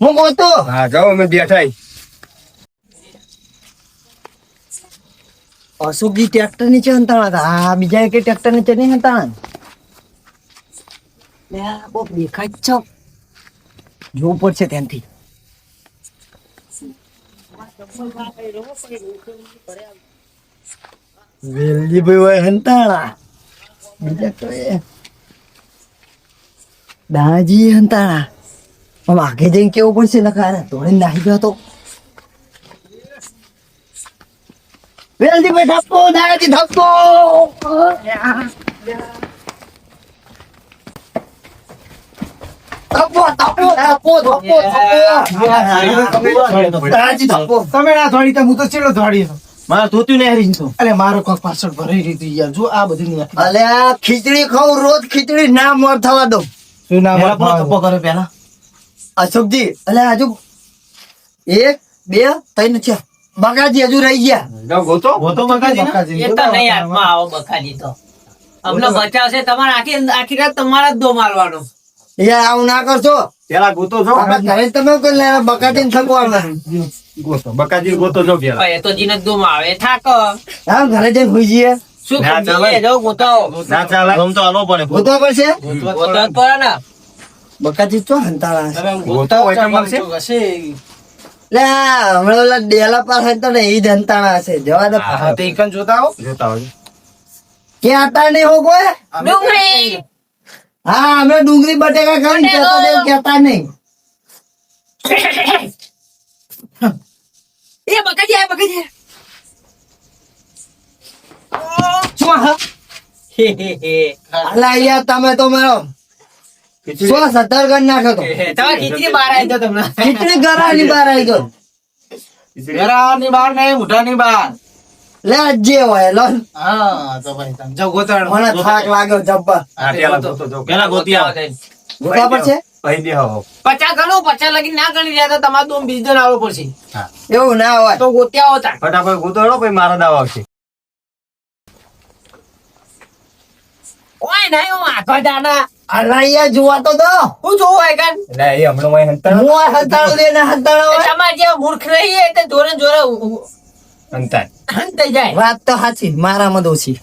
હું ગોતો હા જાઓ અમે બેઠા અશોકજી ટ્રેક્ટર નીચે હંતાણા હતા. આ બીજા એક ટ્રેક્ટર નીચે નહીં હંતાણા. કોક દેખાય જ છે. જોવું પડશે ત્યાંથી. વેલજીભાઈ હંતાણા, બીજા તો એ દાજી હંતાણા. આમ આગે જઈને કેવું પડશે લખા તોડે નાહી ગયો તો. વેલજીભાઈ ધપ્પો, દાજી ધપ્પો. તમે ના થોડી હું તો ચેલો થોડી મારા ધોતું ને હરી તો અલે મારો કોક પાછળ ભરાઈ રહી યાર જો આ બધી ની અલે આ ખીચડી ખાઉં રોજ ખીચડી ના મોર થવા દો. શું નામ થપ્પો કરે પેલા અશોકજી અલે હજુ 1 2 3 છે બકાજી હજુ રહી ગયા. જાઓ ગોતો બકાજી એ તો નહીં હાથમાં આવો બકાજી તો અમને બચાવશે. તમારે આખી રાત તમારા જ દો મારવાનો. યાર આવું ના કરશો. પેલા ગોતો છો ઘરે તમે કોઈ લે બકાજી ને થકવાના. ગોતો બકાજી ગોતો છો પેલા. એ તો જીને દો માં આવે થાક હા ઘરે જઈને હોઈ જઈએ. શું ના ચાલે. કરીએ? જાઓ ગોતાઓ. ના ચાલે ગમ તો આલો પડે ગોતવા પડશે. ગોતવા જ પડે ને. બકાજી તો હંતાળા છે. ગોતો હોય તો મળશે લે હમણાં ઓલા ડેલા પર હતા ને એ જ હંતાળા હશે. જવા દે. હા તે એકન જોતા આવો જોતા હોય ક્યાં હતા નહીં હો કોઈ. ડુંગળી હા અમે ડુંગળી બટેકા ખાઈને કહેતા હતા એવું કહેતા નહીં. એ બકાજી આ બકાજી શું હા? અલા યાર તમે તો મારો 117 ગણ નાખ્યો તો. તમારે ખીચડી બહાર આવી દો તમને. ખીચડી ગરાની બહાર આવી ગયો. ઘરાની બહાર નહીં ઉઠાની બહાર લે જે હોય લો. હા તો ભાઈ તમે જાવ ગોતાડો મને થાક લાગ્યો જબ્બર. હા પેલા ગોતો જો પેલા ગોતી આવો ગોતવા પડશે. અહીં દે આવો 50 ગણો 50 લગી ના ગણી રહ્યા તો તમારે તો બીજો ના આવવો પડશે. હા એવું ના હોય. તો ગોત્યા હોતા ફટાફટ ગોતોડો પછી મારો દાવ આવશે. ઓય નહીં હું આખો દાના અલા યાર જોવા તો દો. હું જોઉં હોય કાન એટલે એ હમણાં હોય હંતાળો હું આ હંતાળો દે ને હંતાળો હોય. તમારે જે મૂર્ખ રહી એ તે જોરે જોરે હંતાળ હંતાઈ જાય. વાત તો સાચી મારામાં દોષી.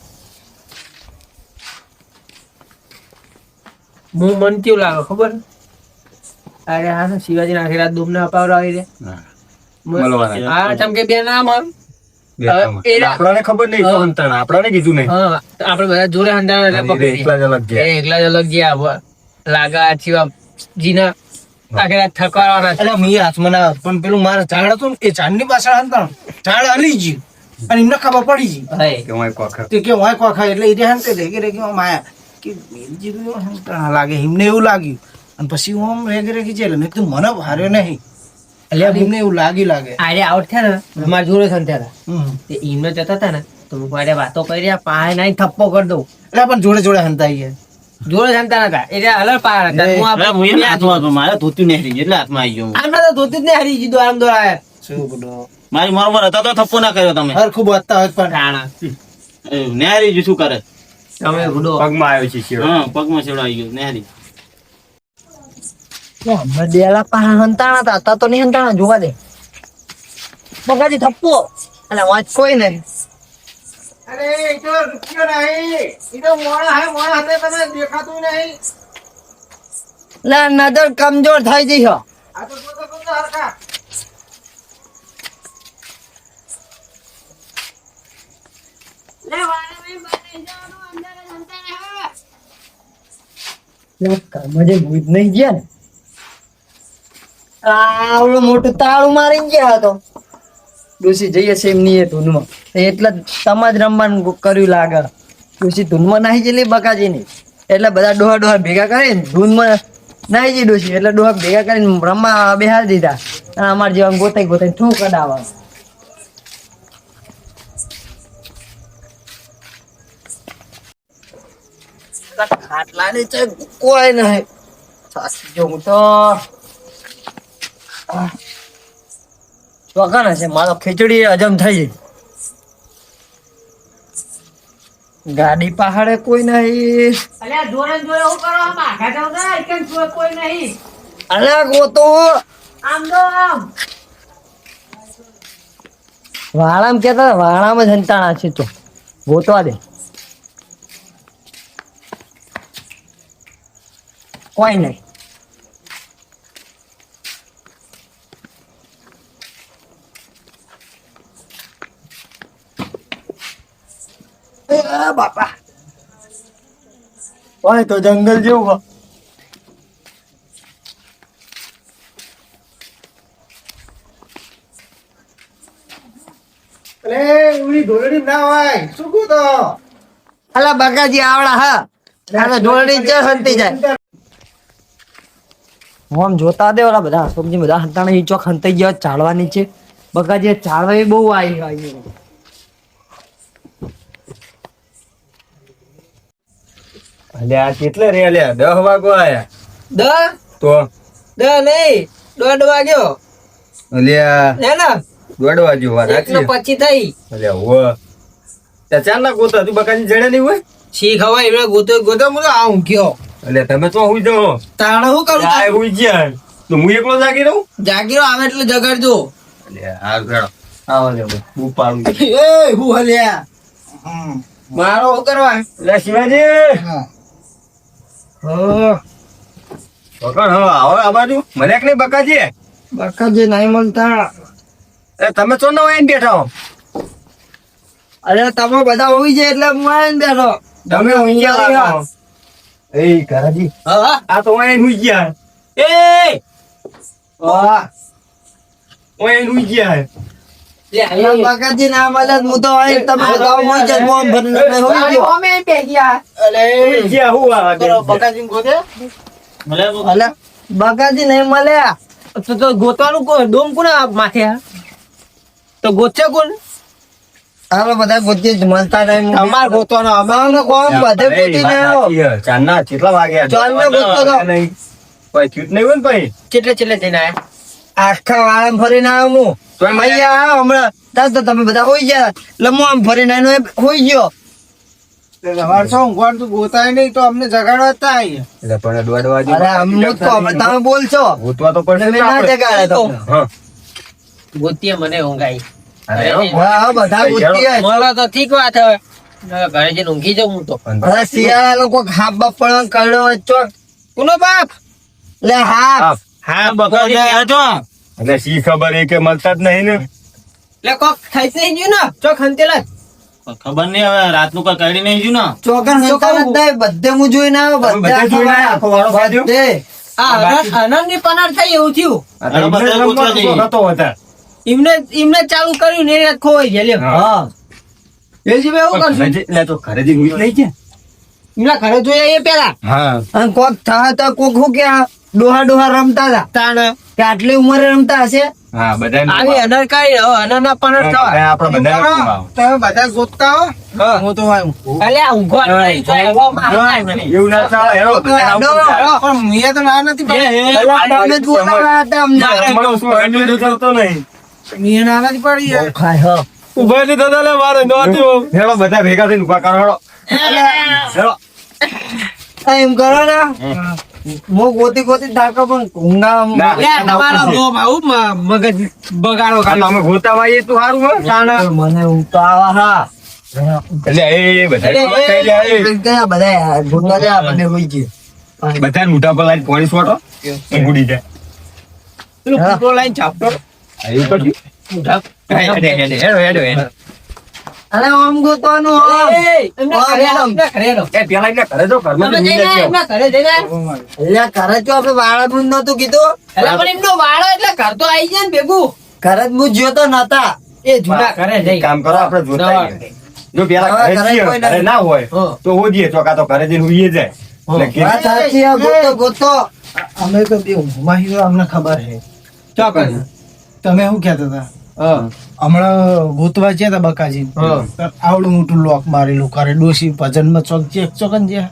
હું મન કેવું લાગે ખબર અરે હા શિવાજી ના આખી રાત દુમ ના અપાવડાવી દે મળવાના. હા ચમ કે બે ના માર આપણને ખબર નહીં તો હંતાળ આપણને કીધું નહીં. હા આપણે બધા જોડે હંડાણા એટલે અને પકડી એકલા જ અલગ ગયા. એ એકલા જ અલગ ગયા લાગા છીવા જીના આખી રાત થકવાના છે. એટલે મેં હાથમાં ના પણ પેલું મારા ઝાડ હતું ને એ ઝાડની પાછળ હતા ઝાડ હલી ગયું અને એમને ખબર પડી ગઈ હે કે હું એક વખત તે કે હોય કોખા એટલે એ હંતે રેગી રેગી માયા કે બેલજી હંતણા લાગે એમને એવું લાગ્યું અને પછી હું આમ રેગી રેગી છે મેં કીધું મને ભાર્યો નહીં એટલે એમને એવું લાગે આરે આઉટ થયા ને અમારા જોડે સંત્યા હતા હમ તે ઈમને જતા હતા ને તો હું મારે વાતો કરી રહ્યા પાય નાઈ થપ્પો કરી દઉં એટલે પણ જોડે જોડે હંતાઈ ગયા જોડે જમતા નતા એટલે અલર પાર હતા હું મારે ધોતું નહીં હરી એટલે હાથમાં આવી ગયો આમને તો ધોતી જ નહીં હરી જીધું આરામ દોરાયા શું બધો મારી મરમર હતા તો થપ્પો ના કર્યો તમે હરખું બચતા હોય પણ રાણા નેહરી શું કરે તમે ગુડો પગમાં આવ્યો છે શિવ. હા પગમાં છેડો આવી ગયો નેહરી ડેલા પાસે હંતાણા હતા હતા તો નહીં હંતાણા જોવા દે. બગાજી થપ્પો અને વાંચ કોઈ નહીં. અરે એ તો રૂપિયો નહીં એ તો મોણા હાથે તને દેખાતું નહીં લે નજર કમજોર થઈ જઈ હો. આ તો હરખા મજે ભૂત નહીં ગયા ને આવડું મોટું તાળું મારી ગયા હતો. ડોસી જઈએ છે એમની એ ધૂનમાં એટલે તમાજ રમવાનું કર્યું લાગે. ડોસી ધૂનમાં નાહી ગયેલી બકાજી ની એટલે બધા ડોહા ડોહા ભેગા કરીને ધૂનમાં નાહી ગઈ ડોસી એટલે ડોહા ભેગા કરીને રમવા બેહાડી દીધા અને અમારે જેવા ગોતાઈ ગોતાઈ ઠોક કડાવવા. ખાટલા ની કોઈ નહીં સાસી જો હું તો ચોકન હશે મારો ખીચડી હજમ થઈ જાય. ગાડી પહાડે કોઈ નહીં. અલ્યા જોડે જોડે હું કરો આમ આઘા જાવ ને એકન કોઈ નહીં અલ્યા ગોતો આમ દો આમ વાળામાં કેતા હતા, વાળામાં જ હંતાણા છે તો ગોતવા દે. કોઈ નહીં. બાપા ઓય તો જંગલ જેવું. અરે ઉડી ઢોલડી ના હોય શું કહું તો અલા બકાજી આવડા હા આ તો ઢોલડી જ હંતી જાય. હું આમ જોતા દે ઓલા બધા અશોકજી બધા હંતાણા ઈ ચોક હંતાઈ ગયા ચાલવાની છે. બકાજી ચાલવા બહુ આવી. અલ્યા કેટલે રે અલ્યા 10 વાગો આયા દ તો દ નહીં 1:30 વાગ્યો અલ્યા હે ને 1:30 વાગ્યો વાત સાચી. 1:25 થઈ અલ્યા હો ત્યાં ચાર ના ગોતા તું બકાજી જડે નહીં હોય. શી ખવાય એમને ગોતો ગોતો મુલો આ ઊંઘ્યો અલ્યા તમે તો હુઈ જાઓ. તાણે હું કરું આ હુઈ ગયા તો હું એકલો જાગી રહું. જાગીરો આવે એટલે જગાડજો અલ્યા આ ગળો આવો લે હું પાડું. એ હું હલ્યા મારો શું કરવા અલ્યા શિવાજી હા પકડ હો આવો આ બાજુ મને એક નહીં બકાજી. બકાજી નહીં મળતા. એ તમે તો ન આવીને બેઠા હો. અરે તમે બધા હોઈ જાય એટલે હું આવીને બેઠો. તમે હુઈ ગયા લાગો. એ ઘરાજી હા આ તો આઈને હુઈ ગયા. એ વાહ આઈને હુઈ ગયા. બકાજી ના મળે તો હું તો આવીને તમે બધા હોઈ જાય ફોર્મ ભરીને હોઈ ગયો. અમે બેગ્યા હુઈ ગયા હું આ કરો બકાજી ગોતે અલે બકાજી નહીં મળ્યા. તો ગોતવાનું કોણ ડોમ કોણ માથે હા? તો ગોતશે કોણ હાલો બધા ગોતી જ મળતા નહીં. તમાર ગોતવાનો અમારે કોમ બધે ગોતીને આવ્યો. ચાંદના કેટલા વાગ્યા? ચાંદના ગોતતો હતો. નહીં. કોઈ થયું જ નહીં હોય ને ભાઈ. કેટલે કેટલે જઈને આયા આખા વાળામાં ફરીને આવ્યો હું. તોય મને અહીંયા આવ્યો હમણાં. ત્યાં તો તમે બધા હોઈ ગયા એટલે હું આમ ફરીને આવીને એ હોઈ ગયો. તમારે શું ઊંઘવાનું તું ગોતાય નહીં તો અમને જગાડવા તા આવીએ એટલે પણ દોડવા જેવું અરે આમ હું તો હવે તમે બોલશો ગોતવા તો પડશે તમે ને ના આપણે. જગાડે તમને. હા. ગોતીએ મને ઊંઘાઈ અરે હા, હા, બધા ગોતી જ. મળો તો ઠીક વાત હવે ઘરે જઈને ઊંઘી જાઉં હું તો અરે શિયાળા લોકો ખાપ બાપ પણ કરડો ચોક કોનો બાપ લે હા હા બકરી એટલે શી ખબર એ કે મળતા જ નહીં ને. એટલે કોક થઈ જ નહીં ગયું ને ચોક હંતેલા ખબર નહીં હવે રાતનું કોઈ કરી નહીં જ્યું ને ચોકન ચોકન જ બધે હું જોઈને આવ્યો તમે બધે જોઈને આવ્યા, આખો વાળો બાજુ? બધે. આનંદ ની પનાર થઈ એવું થયું આ તો બધા એમને ગોતવા રમવાનો જઈએ. શોખ હતો વધારે. એમને ચાલુ કર્યું ને એ ખોવાઈ ગયા લ્યો હા વેલજીભાઈ એવું કરશું ઘરે એટલે તો ઘરે જઈને ઊંઘી નહીં ગયા. એમના ઘરે જોયા એ પેલા હા અને કોક થા તો કોક હું કે આ ડોહા ડોહા રમતા હતા તાણ કે આટલી ઉંમરે રમતા હશે. હા બધાને આવી અનર કાઈ અનર ના પનાર થવા આપણે બધાને ખવડાવો. તમે બધા ગોતતા હો હું તો આવ્યું અલે આ ઊંઘવા નહીં, તો ઊંઘવા માં નહીં. એવું ના ચાલે હેરો, બધાને આવું પણ મેં તો ના નથી પડી અલા, તમે જ બોલાવ્યા હતા અમને. રમવાનું શું એટલું બધું કરતો નહીં. મેં ના નથી પડી યાર. બહુ ખાય હો. ઉભા નહીં થતા લે મારે નહોતું. હેરો બધા ભેગા થઈને ઉભા કરો હેરો. હેરો. એમ કરો ને હું ગોતી ગોતી થાકો પણ ઊંઘા ના. લે, તમારો ડોમ આવું મગજ બગાડો આ તો અમે ગોતામાં આવીએ તો સારું હોય. મને ઊંઘ તો આવા હા. એટલે એ બધા ખાઈ રહ્યા એ. કયા બધા ગોતવા જાય આપણે હોઈ ગયું. બધાને મોઢા પર લાઈન પાણી છોટો ઊંઘ ઉડી જાય. પેલું ફૂટબોલ લાઈન ચાપતો આ એવું તો થયું. હેડે, હેડે, હેડો, હેડો, હેડો. અરે આમ ગોતવાનું આમ. એમના ઘરે આવો, એમના ઘરે આવો. એ પેલા એટલે ઘરે જો, ઘરમાં તો તમે ઊંઘ જઈને જ એમના ઘરે જઈને એટલે ઘરે જો આપણે વાળા બુન નતું કીધું એટલે પણ એમનો વાળો એટલે ઘર તો આવી જાય ને ભેગું ઘરે જ હું જ્યો તો નતા. એ જૂના ઘરે જઈ કામ કરો આપણે જોતા નવા આવીએ. જો પેલા નવા ઘરે ઘરે છીએ, કોઈ ઘરે નથી. ના હોય હા. તો હોદીએ ચોકા તો ઘરે જઈને હુઈએ જાય. એટલે કે- વાત સાચી આ ગોતો ગોતો. અમે તો બે ઊંઘમાં છીએ, અમને ખબર છે ચોકન તમે શું કહેતા હતા હમણાં ગોતવા ગયા હતા બકાજી આવડું મોટું લોક મારેલું કરે ડોશી ભજનમાં ચોકન જ્યાં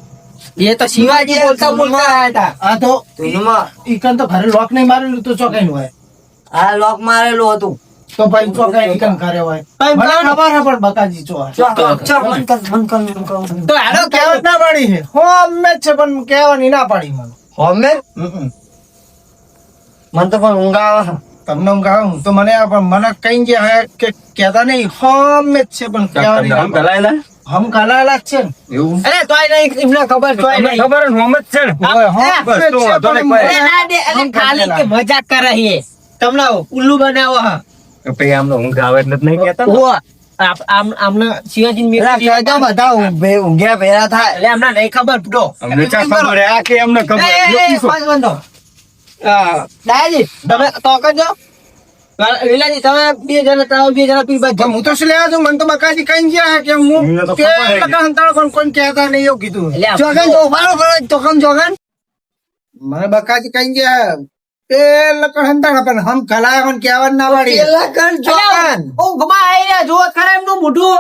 એ તો શિવાજી બોલતા બોલતા આયા હતા આ તો ધૂનમાં ઈકન તો ઘરે લોક નહીં મારેલું તો ચોકાઈ હોય આ લોક મારેલું હતું. તો ભાઈ ચો કઈ ઠીકાણ કરે હોય મને ખબર હે પણ બકાજી ચો હે. તો હાલો કહેવત ના પાડી છે હો અમે જ છે પણ કહેવાની ના પાડી મને હોમે હમ. મને તો પણ ઊંઘ આવે છે. તમને હું કહું તો મને આ પણ મને કઈ જે હે કે કહેતા નહીં હમ જ છે પણ કહેવાની ના આમ પાડી. ગલાયેલા હમ કાલાલા જ છે ને એવું અરે તોય નહીં એમને ખબર તોય તમને નહીં ખબર હે ને હોમ જ છે ને હોય, હમ બસ જ તો છે વાંધો નહીં, પણ કોઈ. અરે ના દે, અરે ખાલી કે મજાક કરે છે તમને ઉલ્લુ બનાવો હા પછી આમને ઊંઘ આવે એટલે જ નહીં કહેતા ને. ઓ આમને શિવાજી પેલા કહેજો બધા ઊંઘ્યા ભેરા થાય. એટલે એમને નહીં ખબર તો અમને ચા ખબર હે, આ કે એમને ખબર જો કીધું. દાદાજી તમે તો કરજો લીલાજી તમે બે જણા પી બાજુ પણ હું તો શું લેવા છું મને તો બકાજી કઈ ગયા કે હું મને તો કે ખબર હે. લગા હંતાળો પણ કોઈ કહેતા નહીં એવું કીધું એટલે આ જોગન જો ઉભારો કરો ચોકમ જોગન. મને બકાજી કઈ ગયા એ લકડ હંતાળો પણ હમ કલાય પણ કહેવા ના પાડી પેલા કણ જોગન. ઊંઘમાં આવી રહ્યા જુઓ ખરા એમનું મોઢું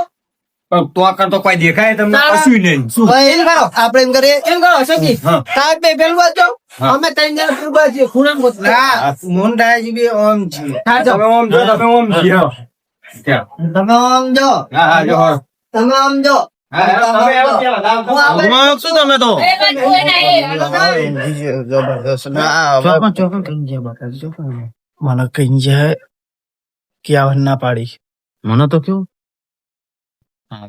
પણ તો આ કરતો કોઈ દેખાય તમને તારા- કશું નહીં શું ભાઈ, આપણે એમ કરીએ એમ કરો અશોકજી હા. સાહેબ બે પેલું બાજુ હા. અમે ત્રણ જણા પેલું બાજુ ખૂણામાં ગોતતા. ના મોહનદાસજી બી ઓમ છે હા, જાઓ. તમે ઓમ જો તમે ઓમ જીઓ ક્યાં? તમે આમ જો હા હા જો હા. તમે આમ જો હા, હા, તમે એમ કેવા, દાવ કરો. ઊંઘમાં શું તમે તો જબરદસ્ત ના મને કઈ જાય કહેવા ના પાડી મને તો કેવું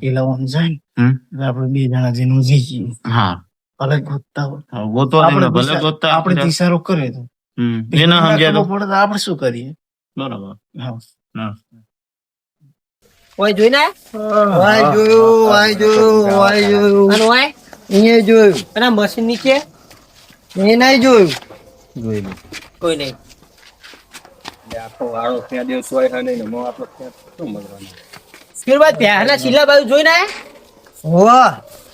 પેલા ઓમ જાય ને હમ. એટલે આપણે બે જણા જઈને જઈએ હા ભલે ગોતતા હોય वो तो આપણે भले गोता આપણે દિશારો કરે તો ये ना हम ખબર પડે તો આપણે શું કરીએ बराबर હા. ना ઓય જોઈને વાય જોયું વાય જોયું વાય જોયું અને ઓય અહીંયા જોયું અને આ મશીન નીચે એ નહીં જોયું કોઈ નહીં આખો વાળો ત્યાં દિવસ હોય છે નહીં ને મો આપણો ત્યાં શું મળવાનું? ફિરબાદ પહેલા છેલ્લા બાજુ જોઈને વાહ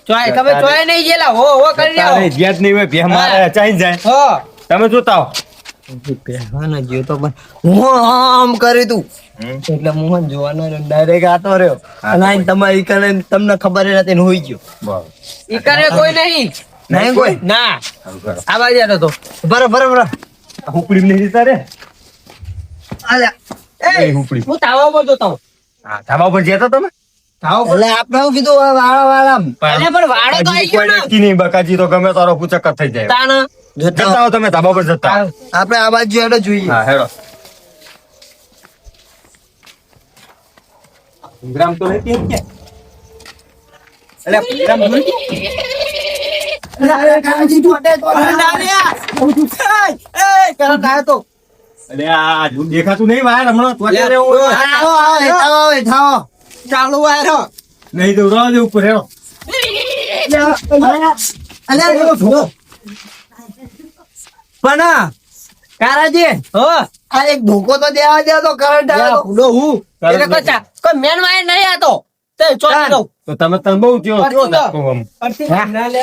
ચોય તમે ચોય નહીં ગયેલા હો કરી તારે આવો જ્યાં જ નહીં હોય, ભે મારે ચાઈ જાય. હો તમે જોતા હો. પહેવાના જ્યો તો પણ હું આમ કર્યું તું એટલે હું જોવાનો ડાયરેક્ટ આતો રહ્યો અને આઈને તમારી કને તમને ખબર ય નથી ને હોઈ ગયો ઈ કરે કોઈ નહીં નહીં કોઈ ના આ બાજુ હતો તો બરાબર હુપડી નહીં જતા રે. અલ્યા એ હુપડી. હું તાવામાં જોતો હું હા, ધાબા પર જતા તમે? એટલે આપણે શું કીધું વાળા વાળા અરે પણ વાડો તો હજી આવી ગયો કોઈ ને વ્યક્તિ નહીં, બકાજી તો ગમે તારો પૂચક થઈ જાય. તાણ જતા હો તમે ધાબા પર જતા. આપણે આ બાજુ હેડો જોઈએ હા, હેડો. ગ્રામ તો રહેતી જ ક્યાં? અલ્યા, ગ્રામ જોઈ? અલ્યા, આ જો દેખાતું નહીં વાયર હમણાં તો અત્યારે હું ચાલુ વાયરો નહીં તો રહો દે ઉપર હેડો. પણ કારાજી હો આ એક ધોકો તો દેવા દે તો કરંટ આવે તો. ફૂડો હું એટલે કચા કોઈ મેન વાયર નહીં આતો તે ચોટી દઉં તો તમે તને બહુ કયો ધક્કો આમ.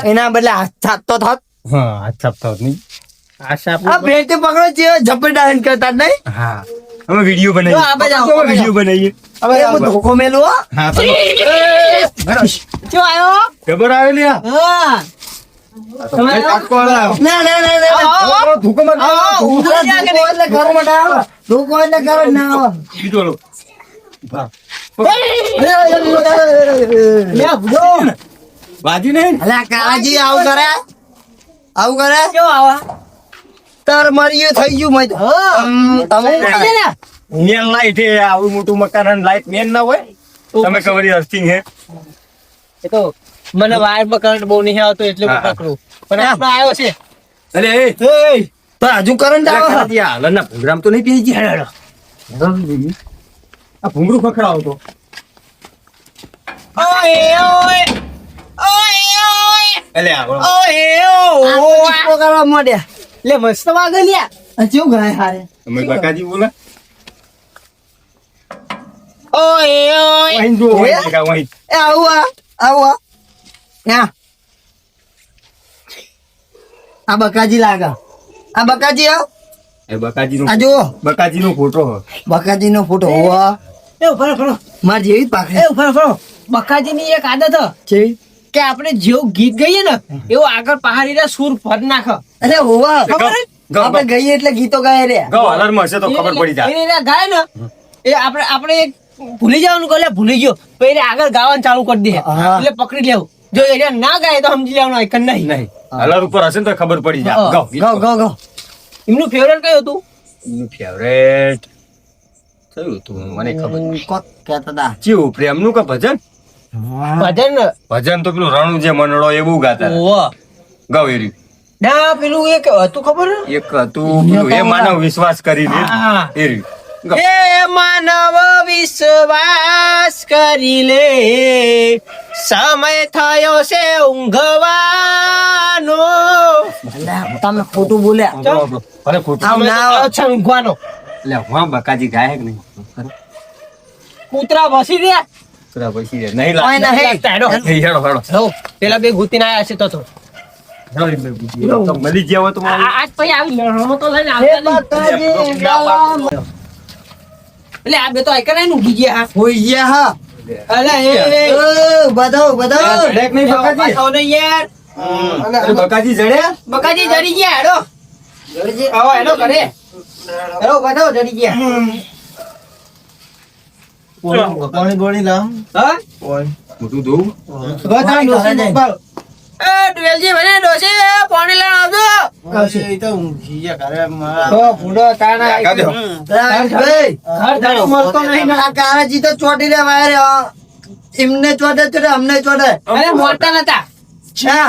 એના બદલે હાથ થાત તો થાત. હા, હાથ છાપતા હોત નહીં. આ ભેટે પકડો છે ઝપટ ડાયન કરતા જ નહીં. હા, અમે વિડીયો જો આ બાજુ આવો, બનાવીએ. વિડીયો બનાવીએ. હવે હું ધોકો મેલું હો. હા, તમે જો આયો ખબર આવેલી આ? હા તમે કાકો આવ્યો. ના ના ના ના તમારો ધોકો માર આવો, ઊંધો ધોકો ત્યાં કરી. એટલે કરંટ આવે. ધોકો એટલે કરંટ ના આવે. બીજો લો. લે ભૂડો બાજી નહીં. અલા કાજી આવું કરે આવું કરે જો આવા તાર મર્યું થઈ ગયું મત તમે છે ને મેન લાઈટ હે, આવું મોટું મકાન અને લાઈટ મેન ના હોય. તમે ખબર છે અર્થિંગ હે. એ તો મને વાયર માં કરંટ બહુ નહીં આવતો એટલે હું હા. પકડું પણ આપણે આવ્યો છે અરે એ પણ હજુ કરંટ આવે ખરાતી આ હાલના પ્રોગ્રામ તો નહીં પી ગયા. હેડો. આ ભૂંગળું ખખડાવો તો. ઓય ઓય ઓય ઓય એટલે આ બોલો. ઓય આ તો ચીપકો કરવા માંડ્યા લે મસ્ત વાગે લ્યા આ કેવું ગાય હારે તમે બકાજી બોલે. ઓય ઓય વહીં જો, વહીં દેખાય, વહીં. એ આવું આ આ બકાજી લાગે આ બકાજી આવ એ બકાજીનો આ જુઓ બકાજીનો ફોટો હે. બકાજી નો ફોટો હોવા એ ઉભા રહો માર જેવી જ પાકડી એ ઉભા રહો બકાજી ની એક આદત હ છે કે આપણે જેવું ગીત ગઈએ ને એવું આગળ પહાડીના સુર ફર નાખ અરે હોવા ખબર હે? આપણે ગઈએ એટલે ગીતો ગાય રે ગાઓ, હાલરમાં હશે તો ખબર પડી જાય. એને ગાય ને એ આપણે એક ભૂલી જવાનું કહે ભૂલી ગયો તો એને આગળ ગાવાનું ચાલુ કરી દે હા. એટલે પકડી લેવું જો એને ના ગાય તો સમજી લેવાનું આઈકન નહીં નહીં હલર ઉપર હશે ને તો ખબર પડી જાય હા. ગાઓ, ગીત ગો ગાઓ. ગો ગો એમનું ફેવરેટ કયું હતું એનું ફેવરેટ કયું હતું મને ખબર નહીં. કોક કહેતા હતા ચેવું પ્રેમનું કે ભજન ભજન ભજન તો પેલું રણું જે મનડો એવું ગાતા હતા. ઓહો. ગાઓ એ રહ્યું. ના પેલું એક હતું ખબર એક હતું પેલું એ માનવ વિશ્વાસ કરીને હા. એ રહ્યું. ગાઓ. હે માનવ વિશ્વાસ કરી લે સમય થયો છે ઊંઘવાનો અલ્યા, તમે ખોટું બોલ્યા આપણો. અરે ખોટું. આમ ના આવે. અચ્છા ઊંઘવાનો એટલે વાહ બકાજી ગાય કે નહીં કૂતરા બસી રહ્યા થોડા પછી રે. નહીં કોઈ લાગતા. નહીં. હેડો. નહીં, હેડો, હેડો. હો, પેલા બે ગુતીને આયા છે તો હેડો, એ બે બુદ્ધિ. તો મળી ગયા હોય તો મારું. આજ પછી આવી રમો તો લઈને હે આવતા નહીં. બકાજી ગામ. એટલે આ બે તો આઈકન આઈને ઊંઘી ગયા હોઈ ગયા હા અલે એ બધાઓ બધાઓ જડ્યા કે નહીં બકાજી? પાછો નહીં યાર અરે બકાજી જડ્યા? બકાજી જડી ગયા હેડો આવો હેડો ઘરે હેડો બધાઓ જડી ગયા પાણી ગોળી લાવ હા મોટું ધોવું? બધા ડોસી મોકલ એ ડુવેલજી મને ડોસી પાણી લઈને આવજો એ તો ઊંઘી ગયા ઘરે મારા. તો ભૂડો તાના કાકા દેહો. રાજભાઈ ઘર ધાડો મળતો નહીં ને. આ કારાજી તો ચોટી રે વાયરે એમને ચોટે ચોટે અમને ચોટે અરે મોટા નતા છા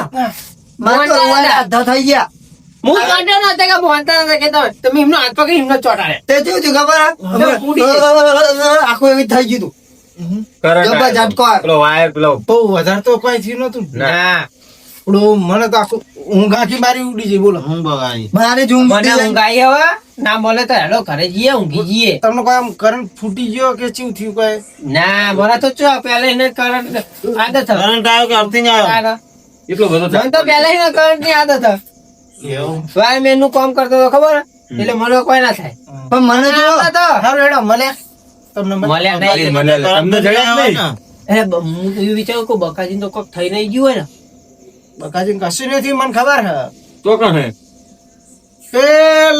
મારે તો વાયરે અડધા થઈ ગયા હું મોટા નતા કે મોટા નતા કે તમે એમનો હાથ પકડી એમનો ચોટાડે તે શું થયું ખબર હે? આખું એવી થઈ ગયું તું. કરંટ જબર આવ્યો. ઝટકો આવ્યો. પેલો વાયર પેલો તો વધારે તો કોઈ થયું નતું ના થોડું મને તો આખું ઊંઘ આખી મારી ઉડી જઈ બોલો ઊંઘ બગાડી મારે જ ઊંઘ મને ઉડી જાય. ઊંઘ આવી હવે ના બોલે તો હેડો ઘરે જઈએ ઊંઘી જઈએ તમને કોઈ આમ કરંટ ફૂટી ગયો કે શું થયું કોઈ ના મને તો ચો પેલા એને કરંટ આદત કરંટ આવ્યો કે અર્થિંગ આવ્યો એટલો બધો મને તો પેલા એને કરંટ ની આદત એવું વાયરમેન નું કામ કરતો હતો ખબર હે? એટલે મને કોઈ ના થાય પણ મને જો ના તો સારું હેડો મળ્યા તમને મળ્યા નહીં મને તમને જડ્યા જ નહીં. અરે હું તો એવું વિચારું કે બકાજી તો કોક થઈ નહીં ગયું હોય ને બકાજી કશું નથી મને ખબર હે તો કોણ હે? એ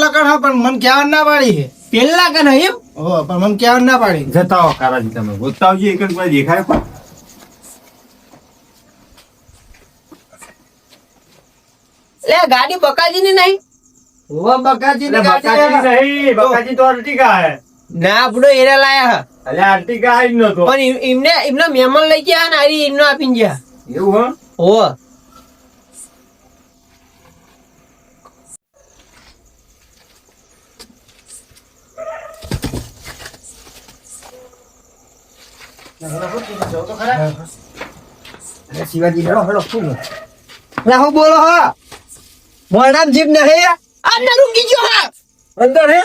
લગન હા પણ મને કહેવા ના પાડી છે પેલા કે નહીં એમ હો પણ મને કહેવા ના પાડી જતા આવો કારાજી તમે. ગોતતા આવજો, એક જ કોઈ દેખાય પણ. એટલે ગાડી બકાજી ની નહીં ઓ બકાજી એટલે ની ગાડી બકાજી હે. નહીં, બકાજી તો અર્ટિગા હે. ના આપડો એરા લાયા અલ્યા અર્ટિગા આઈ જ નતો. પણ એમને મહેમાન લઈ ગયા ને આરી એમને આપીને ગયા એવું હે? ઓ અરે શિવાજી હેડો હેડો શું બોલો? લા હું બોલો હા મોઢામ જીભ નહીં અંદર ઊંઘી ગયો હા અંદર હે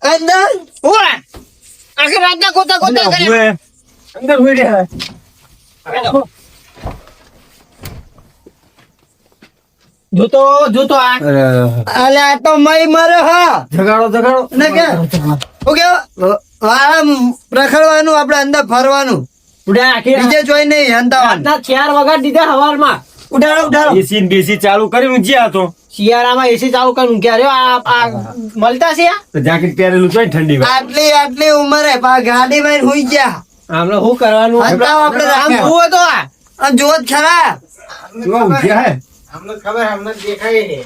અંદર ઓય આખી રાતના ગોતા ગોતા કરે ઉભે. અંદર હોઈ રહ્યા જોતો આ અલે આ તો મય મરે હા જગાડો જગાડો. ને કે હું કે વાળા રખડવાનું આપણે અંદર ફરવાનું ઉડા આખી બીજે જોઈ નહીં હંતાવાનું રાતના 4 વગર દીધા હવારમાં ઉઠાડો ઉઠાડો એસી ને બેસી ચાલુ કરીને ઊંઘ્યા હતો. શિયાળામાં એસી ચાલુ કરીને ક્યારે આ મળતા છે તો જાકેટ પહેરેલું છે ઠંડી માં. આટલી ઉંમરે પા ગાડી માં હુઈ ગયા આમને શું કરવાનું હંતાવ આપણે આમ રાખ્યા. જુઓ તો આ આ જોત ખરા કેવા ઊંઘ્યા હે? અમને ખબર અમને દેખાય છે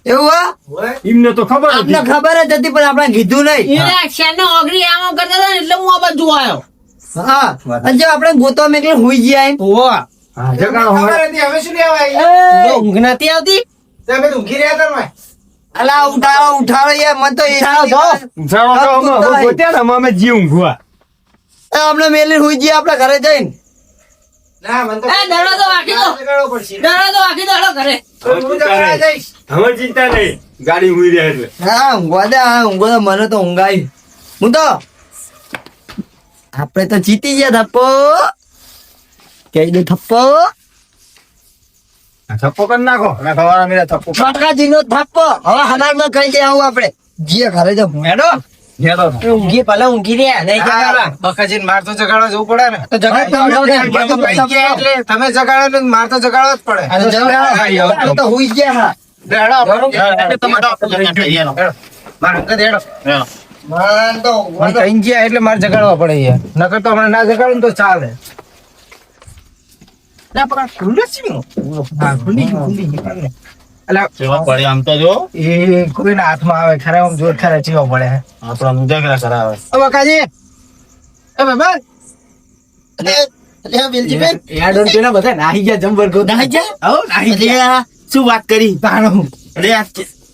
એવું હા એમને તો ખબર અમને હતી. ખબર જ હતી પણ આપણે કીધું નહીં એને શેરનો ઓગળી આમ કરતા હતા ને એટલે હું આ બાજુ આવ્યો હા અને જો આપણે ગોતો મેકલે હુઈ ગયા એમ. ઓહો હા, જગાડો હવે. ખબર હતી હવે શું લેવા આવી તો ઊંઘ નથી આવતી તમે તો ઊંઘી રહ્યા હતા ને અલા ઉઠાડો ઉઠાડો યાર મને તો ઉઠાડો, જાઓ. ઉઠાડો તો અમે હવે ગોત્યા ને, અમે જી ઊંઘવા. આપણે મેલી હુઈ ગયા આપણા ઘરે જઈને ના મને તો એ દરવાજો વાગી દો જગાડવો પડશે દરવાજો વાગી દો હેડો ઘરે હું જગાડવા જઈશ હવે ચિંતા નહીં, ગાડી ઊંઘી રહ્યા એટલે. હા ઊંઘવા દે હા ઊંઘવા દે મને તો ઊંઘ આવી હું તો આપણે તો જીતી ગયા થપ્પો કઈ દે થપ્પો આ થપ્પો કરી નાખો. નાખવાના મેરા થપ્પો. બકાજી નો થપ્પો હવે હનારમાં કઈ દે આવું આપણે જીએ ઘરે જ હેડો હેડો. ઊંઘી પેલા ઊંઘી રહ્યા નહીં જગાડવા બકાજીને માર તો જગાડવા જવું પડે ને તો જગાડો એટલે તમે જગાડો ને માર તો જગાડવા જ પડે આપણે તો હુઈ ગયા હા માર અંગત હેડો મારે તો મને કઈ ગયા એટલે મારે જગાડવા પડે યાર, નકર તો હમણાં ના જગાડું ને તો ચાલે. ના પણ આ ખુલ્લું જ છે ને? હા, ખુલ્લી ગયું. અલા, સેવા પડે આમ તો જો એ કોઈના હાથમાં આવે ખરા, આમ જોર ખરા ચીવા પડે. આપડા મુજાગરા કરાવે. ઓ બકાજી, એ બાબા, યાર પેલા બધા નાહી ગયા જમબર ગો. નાહી ગયા? હો, નાહી ગયા. શું વાત કરી? તાણું. અરે આ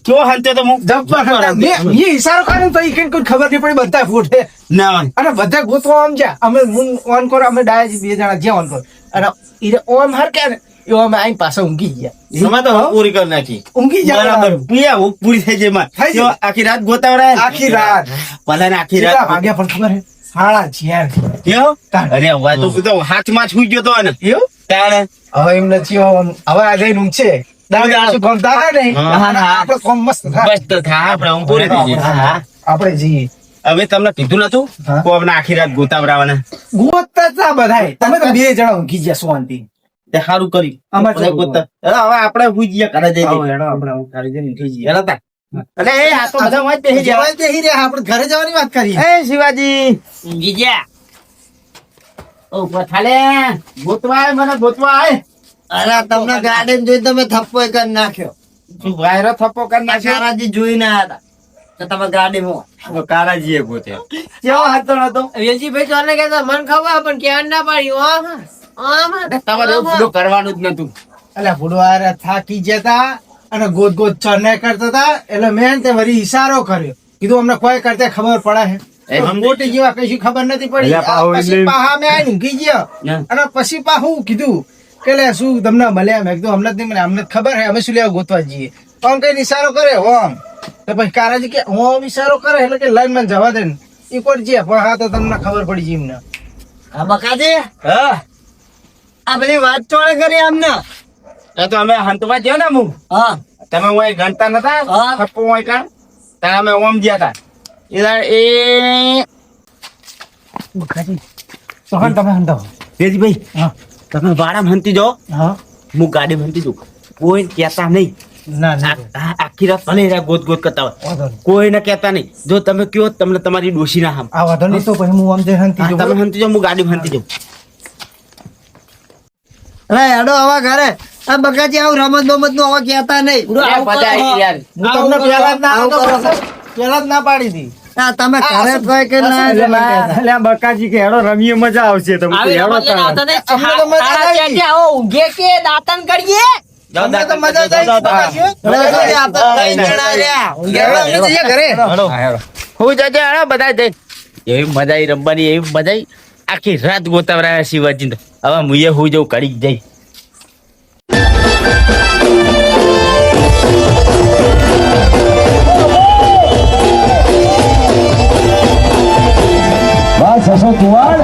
કેવો હાલતે તો હું જબ્બર. મેં ઈશારો કર્યો તો ઈ કઈ કોઈ ખબર નહીં પડી, બધા ફૂટે. ના હોય. અને બધા ગોતવા આમ જ્યાં અમે હું ઓન કરો, અમે ડાયા બે જણા જ્યાં ઓન કરો, અને ઈ ઓમ હર કે ને એ અમે આઈ પાછા ઊંઘી ગયા. તમે તો હું પૂરી કરી નાખી. ઊંઘી ગયા બરાબર. પિયા હું પૂરી થઈ જાય માં. થઈ જાય. જો આખી રાત ગોતાવડાય. આખી રાત. ભલે ને આખી કેટલા રાત. વાગ્યા પણ ખબર હે? 6:30. કેવો? તાણ. અરે હવે તો કીધું હાથમાં જ સુઈ ગયો તો ને. એવું? તાણે. હવે એમને ચિયો હવે આ જઈને ઊંઘશે. દાદા શું કામ થાય નહીં? હા, હા. આપણે કામ મસ્ત થાય. બસ તો થા આપણે હું પૂરી થઈ જઈએ. હા, હા. આપણે જઈએ. હવે તમને કીધું નતું હા. કો અમને આખી રાત ગોતાવડાવવાના. ગોતતા જ ના બધાય. તમે તો બે જણા ઊંઘી ગયા શાંતિ. તે સારું કર્યું. અમારે બધા ગોતા. હવે આપણે સુઈ જઈએ ઘરે જઈએ. આવો હેડો, આપણે આવું કરી દઈએ, ઊંઘી જઈએ. હેલો તા. અરે એ આ તો બધા વાંચ બેસી ગયા. જવાય બેહી રહ્યા, આપણે ઘરે જવાની વાત કરીએ. એ શિવાજી ઊંઘી ગયા. ઓ પથાલે ગોતવા આય મને ગોતવા આય. અરે તમને ગાર્ડન જોઈ તમે થપ્પો કરી નાખ્યો. તું વાયરો થપ્પો કરી નાખ્યો. કારાજી જોઈ ના હતા તો તમે ગાડીમાં કારાજીએ ગોત્યો. કેવો હતો નતો? વેલજીભાઈ તો આને કહેતા મન ખબર પણ કહેવાનું ના પાડ્યું. તમારે એવું બધું કરવાનું જ નતું. અલ્યા ભૂડવા થાકી જતા અને ગોત ગોત ચરને કરતા હતા, એટલે મેં તે વળી ઈશારો કર્યો, કીધું અમને કોઈ કરતા ખબર પડે એ છે. સમજી. મોટી જેવા કશું ખબર નથી પડી. અલ્યા પાહુ પછી એટલે- પાહા મેં આઈને ઊંઘી ગયો. ના. અને પછી પાહું કીધું કે લે શું તમને મળ્યા? મેં કીધું અમને જ નહીં મળ્યા, અમને જ ખબર હે, અમે શું લેવા ગોતવા જઈએ. તો આમ કઈ ઈશારો કરે ઓમ, તો પછી કારાજી કે ઓમ ઈશારો કરે એટલે કે લાઈન માં જવા દે ને એ કોઈ જે પણ હા તો તમને ખબર પડી ગઈ એમને. આ બકાજી હા આ બધી વાત ચોળે કરી અમને. એ તો અમે હંતવા જ્યો ને હું હા તમે ઓય ગણતા નતા હા. થપ્પો ઓય કાણ તારે અમે ઓમ જ્યા તા એ બકાજી તો હા તમે હંધાવો. રેજીભાઈ હા તમે વાડામાં હંતી જાઓ, હા હું ગાડી હંતી જાઉં. કોઈ કહેતા નહીં. ના ના આખી રાત ભલે એરા ગોત ગોત કરતા હોય, વાંધો નહીં. કોઈને કહેતા નહીં. જો તમે કયો તમને તમારી ડોશી ના હામ. આ વાંધો નહીં, તો પછી હું આમ જઈને હંતી હા, જઉં. તમે હંતી જાઓ, હું ગાડી હંતી જાઉં. અરે હેડો હવે ઘરે. આ બકાજી આવું રમત બમત નું હવે કહેતા નહીં. યાર, બધા આવી યાર. હું તમને પહેલા જ ના આવું કરો. પહેલા જ ના પાડી હતી. આ તમે ઘરે કોઈ કે ના અલ્યા બકાજી કે હેડો રમીએ મજા આવશે તમે આવી હેડો રમત લઈને આવતા નહીં. અમને તો મજા સાડા આવી. ચારથી આવો ઊંઘે કે દાતન કરીએ. જાઓ, અમને તો દાદા, મજા જ જાઓ, આવી. જાઓ, જાઓ. હવે તો આપણે ત્રણ જણા રહ્યા. હેડો, અમે જઈએ ઘરે. હેડો. હું જજે હેડો બધા જઈ. એવી મજા આવી રમવાની, એવી મજા આવી. આખી રાત ગોતાવરાયા શિવાજી તો. હવે મુએ હું જઉં કડી જઈ. બસ હસો કુવાડ